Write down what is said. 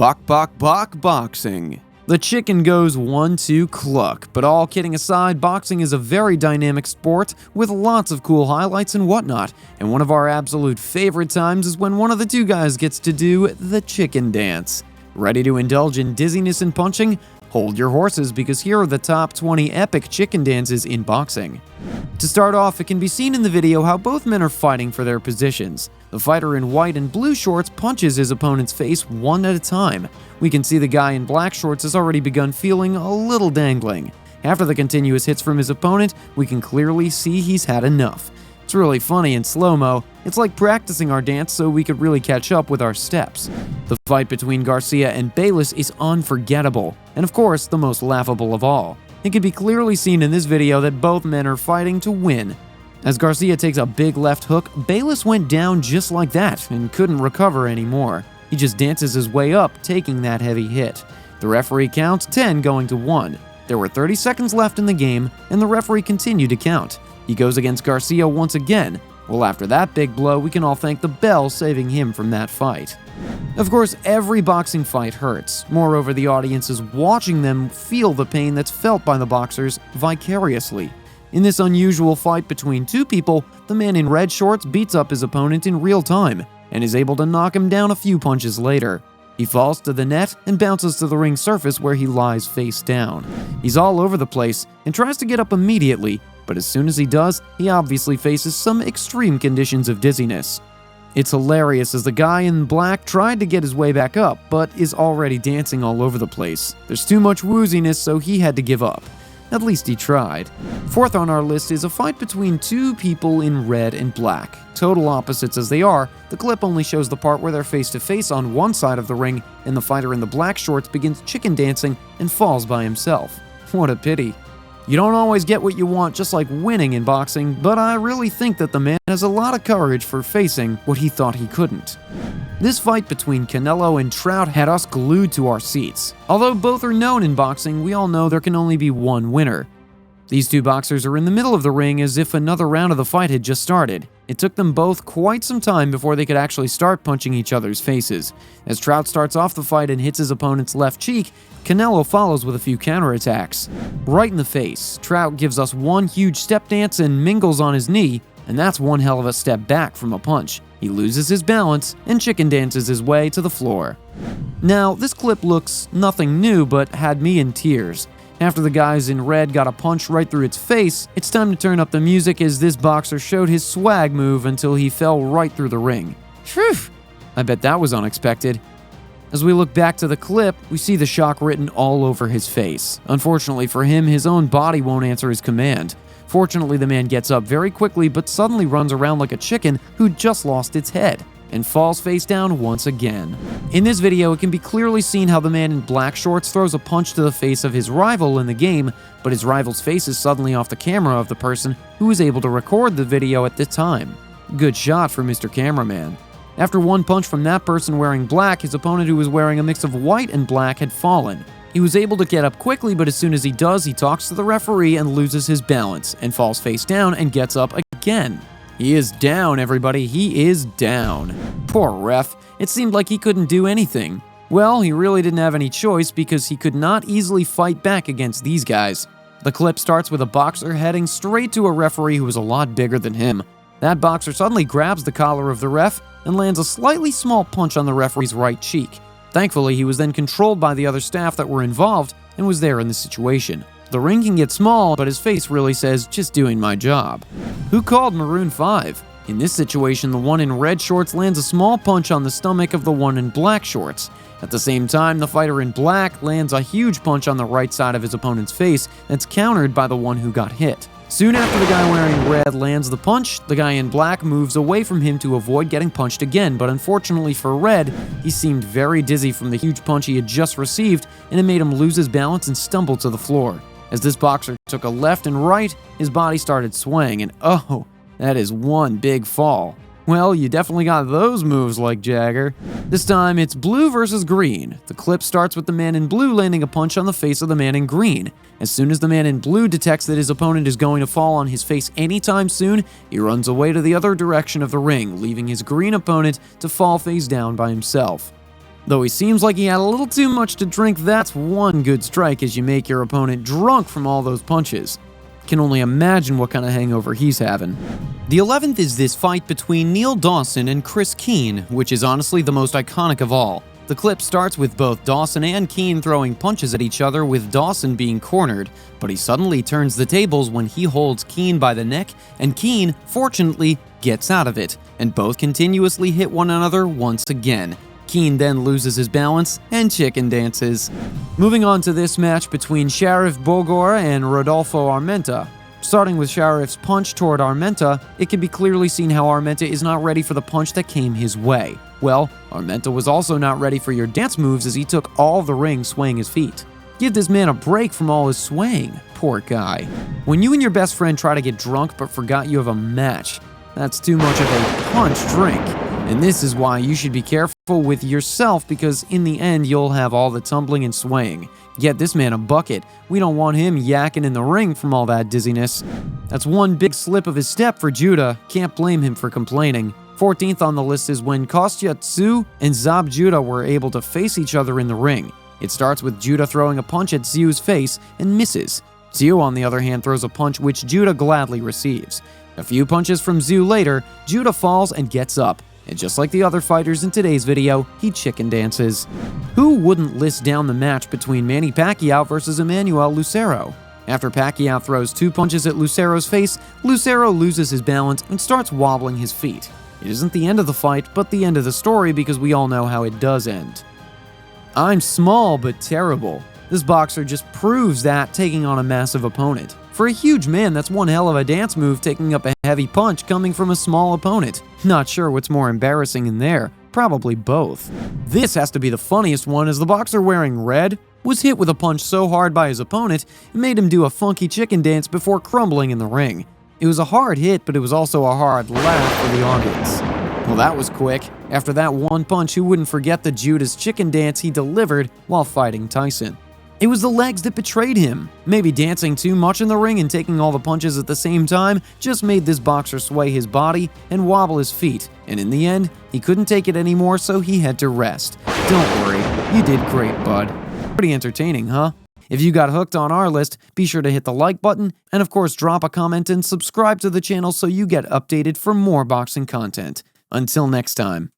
Boxing. The chicken goes 1-2 cluck, but all kidding aside, boxing is a very dynamic sport with lots of cool highlights and whatnot, and one of our absolute favorite times is when one of the two guys gets to do the chicken dance. Ready to indulge in dizziness and punching? Hold your horses, because here are the top 20 epic chicken dances in boxing. To start off, it can be seen in the video how both men are fighting for their positions. The fighter in white and blue shorts punches his opponent's face one at a time. We can see the guy in black shorts has already begun feeling a little dangling. After the continuous hits from his opponent, we can clearly see he's had enough. It's really funny in slow-mo. It's like practicing our dance so we could really catch up with our steps. The fight between Garcia and Bayless is unforgettable, and of course, the most laughable of all. It can be clearly seen in this video that both men are fighting to win. As Garcia takes a big left hook, Bayless went down just like that and couldn't recover anymore. He just dances his way up, taking that heavy hit. The referee counts 10 going to 1. There were 30 seconds left in the game, and the referee continued to count. He goes against Garcia once again. Well, after that big blow, we can all thank the bell saving him from that fight. Of course, every boxing fight hurts. Moreover, the audience is watching them feel the pain that's felt by the boxers vicariously. In this unusual fight between two people, the man in red shorts beats up his opponent in real time and is able to knock him down a few punches later. He falls to the net and bounces to the ring surface where he lies face down. He's all over the place and tries to get up immediately, but as soon as he does, he obviously faces some extreme conditions of dizziness. It's hilarious as the guy in black tried to get his way back up, but is already dancing all over the place. There's too much wooziness, so he had to give up. At least he tried. Fourth on our list is a fight between two people in red and black. Total opposites as they are, the clip only shows the part where they're face to face on one side of the ring, and the fighter in the black shorts begins chicken dancing and falls by himself. What a pity. You don't always get what you want just like winning in boxing, but I really think that the man has a lot of courage for facing what he thought he couldn't. This fight between Canelo and Trout had us glued to our seats. Although both are known in boxing, we all know there can only be one winner. These two boxers are in the middle of the ring as if another round of the fight had just started. It took them both quite some time before they could actually start punching each other's faces. As Trout starts off the fight and hits his opponent's left cheek, Canelo follows with a few counterattacks. Right in the face, Trout gives us one huge step dance and mingles on his knee, and that's one hell of a step back from a punch. He loses his balance and chicken dances his way to the floor. Now, this clip looks nothing new, but had me in tears. After the guys in red got a punch right through its face, it's time to turn up the music as this boxer showed his swag move until he fell right through the ring. Phew! I bet that was unexpected. As we look back to the clip, we see the shock written all over his face. Unfortunately for him, his own body won't answer his command. Fortunately, the man gets up very quickly but suddenly runs around like a chicken who just lost its head and falls face down once again. In this video, it can be clearly seen how the man in black shorts throws a punch to the face of his rival in the game, but his rival's face is suddenly off the camera of the person who was able to record the video at the time. Good shot for Mr. Cameraman. After one punch from that person wearing black, his opponent who was wearing a mix of white and black had fallen. He was able to get up quickly, but as soon as he does, he talks to the referee and loses his balance, and falls face down and gets up again. He is down, everybody. He is down. Poor ref. It seemed like he couldn't do anything. Well, he really didn't have any choice because he could not easily fight back against these guys. The clip starts with a boxer heading straight to a referee who is a lot bigger than him. That boxer suddenly grabs the collar of the ref and lands a slightly small punch on the referee's right cheek. Thankfully, he was then controlled by the other staff that were involved and was there in the situation. The ring can get small, but his face really says, just doing my job. Who called Maroon 5? In this situation, the one in red shorts lands a small punch on the stomach of the one in black shorts. At the same time, the fighter in black lands a huge punch on the right side of his opponent's face that's countered by the one who got hit. Soon after the guy wearing red lands the punch, the guy in black moves away from him to avoid getting punched again, but unfortunately for Red, he seemed very dizzy from the huge punch he had just received, and it made him lose his balance and stumble to the floor. As this boxer took a left and right, his body started swaying, and oh, that is one big fall. Well, you definitely got those moves like Jagger. This time, it's blue versus green. The clip starts with the man in blue landing a punch on the face of the man in green. As soon as the man in blue detects that his opponent is going to fall on his face anytime soon, he runs away to the other direction of the ring, leaving his green opponent to fall face down by himself. Though he seems like he had a little too much to drink, that's one good strike as you make your opponent drunk from all those punches. Can only imagine what kind of hangover he's having. The 11th is this fight between Neil Dawson and Chris Keane, which is honestly the most iconic of all. The clip starts with both Dawson and Keane throwing punches at each other, with Dawson being cornered, but he suddenly turns the tables when he holds Keane by the neck, and Keane, fortunately, gets out of it, and both continuously hit one another once again. Keane then loses his balance and chicken dances. Moving on to this match between Sharif Bogor and Rodolfo Armenta. Starting with Sharif's punch toward Armenta, it can be clearly seen how Armenta is not ready for the punch that came his way. Well, Armenta was also not ready for your dance moves as he took all the ring swaying his feet. Give this man a break from all his swaying, poor guy. When you and your best friend try to get drunk but forgot you have a match, that's too much of a punch drink. And this is why you should be careful with yourself, because in the end you'll have all the tumbling and swaying. Get this man a bucket. We don't want him yakking in the ring from all that dizziness. That's one big slip of his step for Judah. Can't blame him for complaining. 14th on the list is when Kostya Tszyu and Zab Judah were able to face each other in the ring. It starts with Judah throwing a punch at Tszyu's face and misses. Tszyu, on the other hand, throws a punch which Judah gladly receives. A few punches from Tszyu later, Judah falls and gets up. And just like the other fighters in today's video, he chicken dances. Who wouldn't list down the match between Manny Pacquiao versus Emmanuel Lucero? After Pacquiao throws 2 punches at Lucero's face, Lucero loses his balance and starts wobbling his feet. It isn't the end of the fight, but the end of the story, because we all know how it does end. I'm small but terrible. This boxer just proves that taking on a massive opponent. For a huge man, that's one hell of a dance move, taking up a heavy punch coming from a small opponent. Not sure what's more embarrassing in there. Probably both. This has to be the funniest one, as the boxer wearing red was hit with a punch so hard by his opponent, it made him do a funky chicken dance before crumbling in the ring. It was a hard hit, but it was also a hard laugh for the audience. Well, that was quick. After that one punch, who wouldn't forget the Judah's chicken dance he delivered while fighting Tyson? It was the legs that betrayed him. Maybe dancing too much in the ring and taking all the punches at the same time just made this boxer sway his body and wobble his feet, and in the end, he couldn't take it anymore, so he had to rest. Don't worry, you did great, bud. Pretty entertaining, huh? If you got hooked on our list, be sure to hit the like button, and of course drop a comment and subscribe to the channel so you get updated for more boxing content. Until next time.